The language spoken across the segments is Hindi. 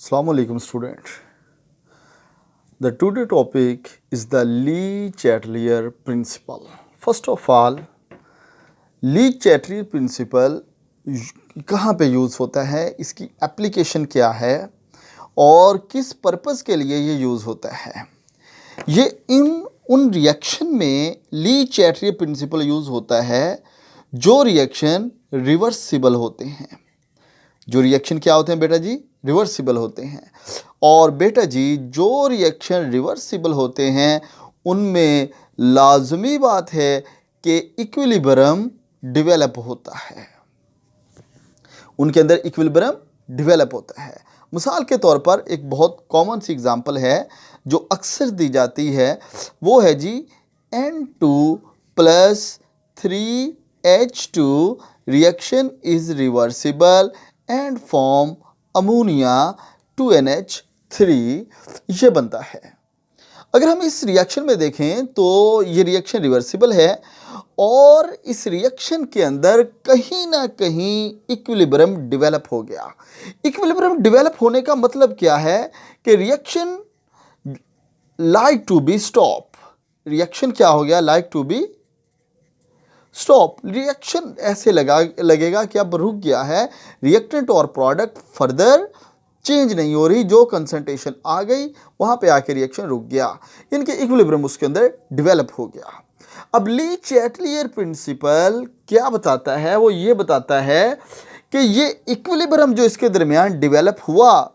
Assalamu alaikum student. The today topic is the Le-Chatelier principle. First of all, Le-Chatelier principle कहाँ पे यूज़ होता है, इसकी एप्लीकेशन क्या है और किस पर्पस के लिए ये यूज़ होता है। ये उन रिएक्शन में Le-Chatelier प्रिंसिपल यूज़ होता है जो रिएक्शन रिवर्सिबल होते हैं। जो रिएक्शन क्या होते हैं बेटा जी? रिवर्सिबल होते हैं। और बेटा जी जो रिएक्शन रिवर्सिबल होते हैं उनमें लाजमी बात है कि इक्विलिब्रियम डेवलप होता है, उनके अंदर इक्विलिब्रियम डेवलप होता है। मिसाल के तौर पर एक बहुत कॉमन सी एग्जांपल है जो अक्सर दी जाती है, वो है जी N2 plus 3H2 reaction is reversible and form ammonia 2NH3 ये बनता है। अगर हम इस रिएक्शन में देखें तो ये रिएक्शन रिवर्सिबल है और इस रिएक्शन के अंदर कहीं ना कहीं इक्विलिब्रियम डेवलप हो गया। इक्विलिब्रियम डेवलप होने का मतलब क्या है कि reaction like to be stop. Reaction क्या हो गया? Like to be stop. Reaction ऐसे लगेगा कि अब रुक गया है, रिएक्टेंट और प्रोडक्ट फर्दर चेंज नहीं हो रही, जो कंसंट्रेशन आ गई वहां पे आके रिएक्शन रुक गया, इनके इक्विलिब्रियम उसके अंदर डेवलप हो गया। अब Le-Chatelier प्रिंसिपल क्या बताता है? वो ये बताता है कि ये इक्विलिब्रियम जो इसके दरमियान डेवलप हुआ,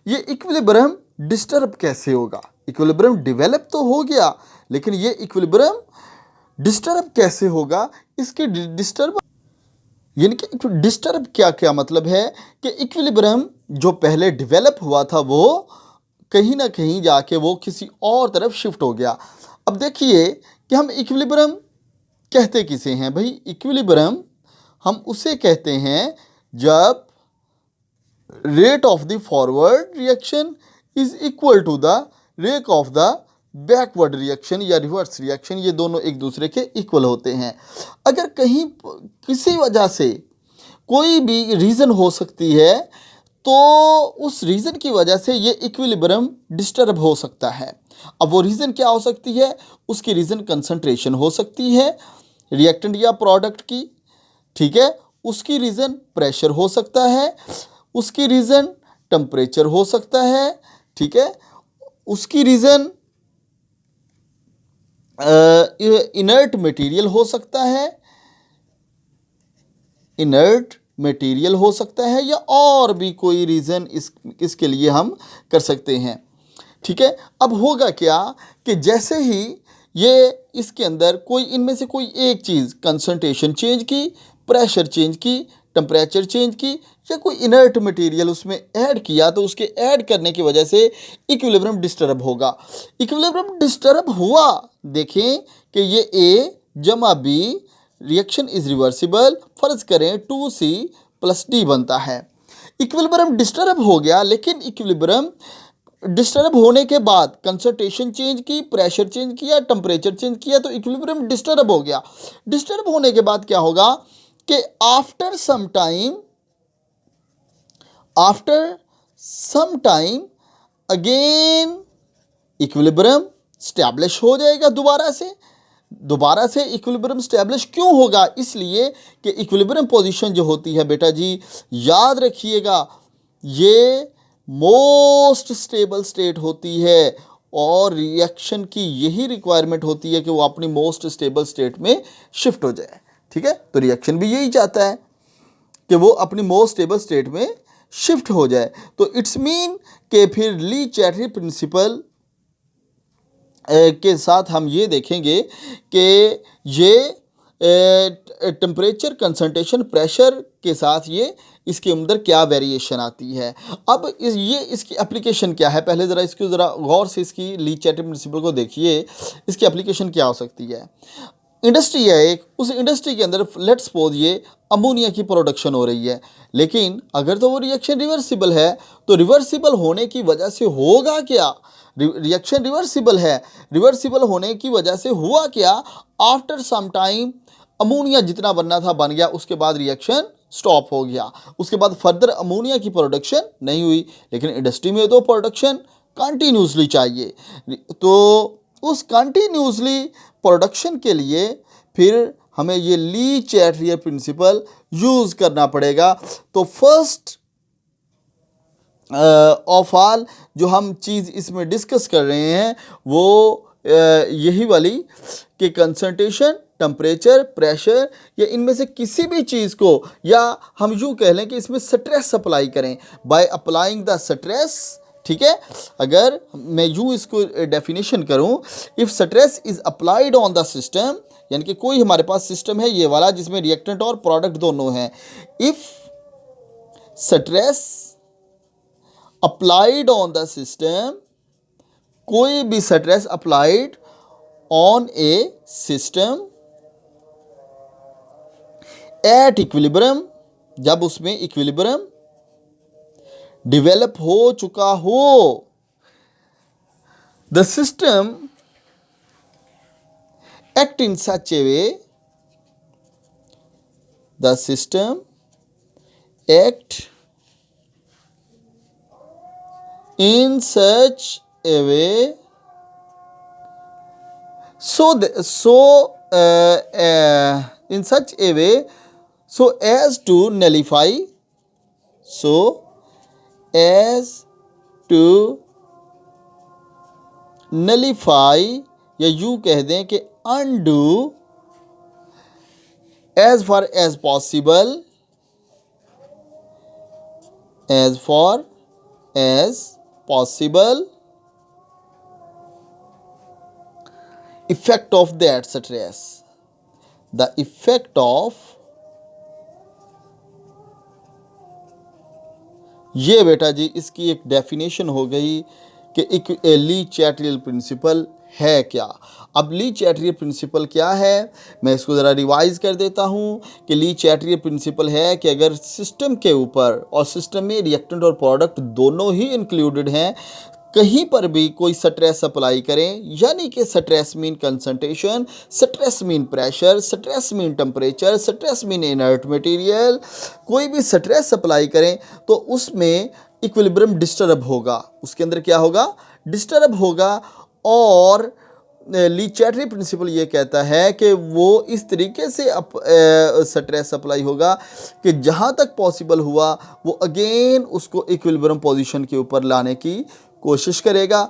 ये इक्विलिब्रियम डिस्टर्ब कैसे होगा। इक्विलिब्रियम डेवलप तो हो गया लेकिन ये इक्विलिब्रियम डिस्टर्ब कैसे होगा। इसके डिस्टर्ब यानी कि डिस्टर्ब क्या क्या मतलब है कि इक्विलिब्रियम जो पहले डेवलप हुआ था वो कहीं ना कहीं जाके वो किसी और तरफ शिफ्ट हो गया। अब देखिए कि हम इक्विलिब्रियम कहते किसे हैं भाई? इक्विलिब्रियम हम उसे कहते हैं जब rate of the forward reaction is equal to the rate of the backward reaction या रिवर्स रिएक्शन, ये दोनों एक दूसरे के इक्वल होते हैं। अगर कहीं किसी वजह से कोई भी रीज़न हो सकती है तो उस रीज़न की वजह से ये इक्विलिब्रियम डिस्टर्ब हो सकता है। अब वो रीज़न क्या हो सकती है? उसकी रीज़न कंसंट्रेशन हो सकती है रिएक्टेंट या प्रोडक्ट की, ठीक है। उसकी रीज़न प्रेशर हो सकता है, उसकी रीज़न टेम्परेचर हो सकता है, ठीक है। उसकी रीज़न इनर्ट मटेरियल हो सकता है, इनर्ट मटेरियल हो सकता है, या और भी कोई रीज़न इसके लिए हम कर सकते हैं, ठीक है। अब होगा क्या कि जैसे ही ये इसके अंदर कोई इनमें से कोई एक चीज़ कंसंट्रेशन चेंज की, प्रेशर चेंज की, टेम्परेचर चेंज की, या कोई इनर्ट मटेरियल उसमें ऐड किया, तो उसके ऐड करने की वजह से इक्विलिब्रियम डिस्टर्ब होगा। इक्विलिब्रियम डिस्टर्ब हुआ, देखें कि ये A जमा B रिएक्शन इज रिवर्सिबल, फर्ज करें 2C प्लस D बनता है। इक्विलिब्रियम डिस्टर्ब हो गया, लेकिन इक्विलिब्रियम डिस्टर्ब होने के बाद कंसंट्रेशन चेंज की, प्रेशर चेंज किया, टेम्परेचर चेंज किया, तो इक्विलिब्रियम डिस्टर्ब हो गया। डिस्टर्ब होने के बाद क्या होगा कि after some time again equilibrium establish हो जाएगा। दोबारा से इक्विलिब्रियम स्टैब्लिश क्यों होगा? इसलिए कि इक्विलिब्रियम पोजीशन जो होती है बेटा जी, याद रखिएगा, ये मोस्ट स्टेबल स्टेट होती है और रिएक्शन की यही रिक्वायरमेंट होती है कि वो अपनी मोस्ट स्टेबल स्टेट में शिफ्ट हो जाए, ठीक है। तो रिएक्शन भी यही चाहता है कि वो अपनी मोस्ट स्टेबल स्टेट में शिफ्ट हो जाए। तो इट्स मीन कि फिर Le-Chatelier प्रिंसिपल के साथ हम ये देखेंगे कि ये टेम्परेचर, कंसंट्रेशन, प्रेशर के साथ ये इसके अंदर क्या वेरिएशन आती है। अब इसकी एप्लीकेशन क्या है? पहले ज़रा इसको ज़रा गौर से इसकी Le-Chatelier प्रिंसिपल को देखिए, इसकी एप्लीकेशन क्या हो सकती है। इंडस्ट्री है एक, उस इंडस्ट्री के अंदर लेट्स सपोज ये अमोनिया की प्रोडक्शन हो रही है, लेकिन अगर तो वो रिएक्शन रिवर्सिबल है तो रिवर्सिबल होने की वजह से होगा क्या? रिएक्शन रिवर्सिबल है, रिवर्सिबल होने की वजह से हुआ क्या? आफ्टर सम टाइम अमोनिया जितना बनना था बन गया, उसके बाद रिएक्शन स्टॉप हो गया। उसके बाद फर्दर अमोनिया की प्रोडक्शन नहीं हुई, लेकिन इंडस्ट्री में तो प्रोडक्शन कंटिन्यूसली चाहिए। तो उस कंटिन्यूसली प्रोडक्शन के लिए फिर हमें ये ली चैटरियर प्रिंसिपल यूज़ करना पड़ेगा। तो फर्स्ट ऑफ ऑल जो हम चीज़ इसमें डिस्कस कर रहे हैं वो यही वाली कि कंसंट्रेशन, टेम्परेचर, प्रेशर या इनमें से किसी भी चीज़ को, या हम यूँ कह लें कि इसमें स्ट्रेस अप्लाई करें बाय अप्लाइंग द स्ट्रेस। ठीक है, अगर मैं यूँ इसको डेफिनेशन करूँ, if stress is applied on the system, यानी कि कोई हमारे पास सिस्टम है ये वाला जिसमें रिएक्टेंट और प्रोडक्ट दोनों हैं, if stress applied on the system, कोई भी stress applied on A system at equilibrium, जब उसमें इक्विलिब्रियम डेवलप हो चुका हो, the system act in such A way, the system act in such a way in such a way so as to nullify, so as to nullify, या यूँ कह दें कि undo as far as possible, as far as possible effect of that stress, the effect of, ये बेटा जी इसकी एक डेफिनेशन हो गई कि ली चैटरियल प्रिंसिपल है क्या। अब ली चैटरियल प्रिंसिपल क्या है, मैं इसको ज़रा रिवाइज कर देता हूँ कि ली चैटरियल प्रिंसिपल है कि अगर सिस्टम के ऊपर और सिस्टम में रिएक्टेंट और प्रोडक्ट दोनों ही इंक्लूडेड हैं, कहीं पर भी कोई स्ट्रेस अप्लाई करें, यानी कि stress mean concentration, stress mean pressure, stress mean temperature, stress mean inert material, कोई भी स्ट्रेस अप्लाई करें तो उसमें इक्विलिब्रियम डिस्टर्ब होगा, उसके अंदर क्या होगा, डिस्टर्ब होगा। और ली चैटरियल प्रिंसिपल ये कहता है कि वो इस तरीके से स्ट्रेस अप्लाई होगा कि जहाँ तक पॉसिबल हुआ वो अगेन उसको इक्विलिब्रियम पोजीशन के ऊपर लाने की कोशिश करेगा।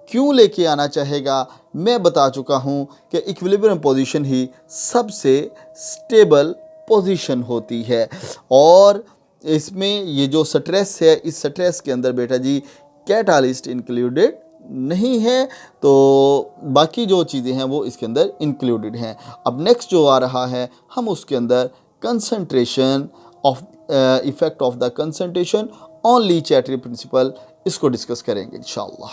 क्यों लेके आना चाहेगा, मैं बता चुका हूँ कि इक्विलिब्रियम पोजीशन ही सबसे स्टेबल पोजीशन होती है। और इसमें ये जो स्ट्रेस है, इस स्ट्रेस के अंदर बेटा जी कैटालिस्ट इंक्लूडेड नहीं है, तो बाकी जो चीज़ें हैं वो इसके अंदर इंक्लूडेड हैं। अब नेक्स्ट जो आ रहा है हम उसके अंदर concentration of effect of the concentration on Le Chatelier principle, इसको डिस्कस करेंगे इंशाअल्लाह।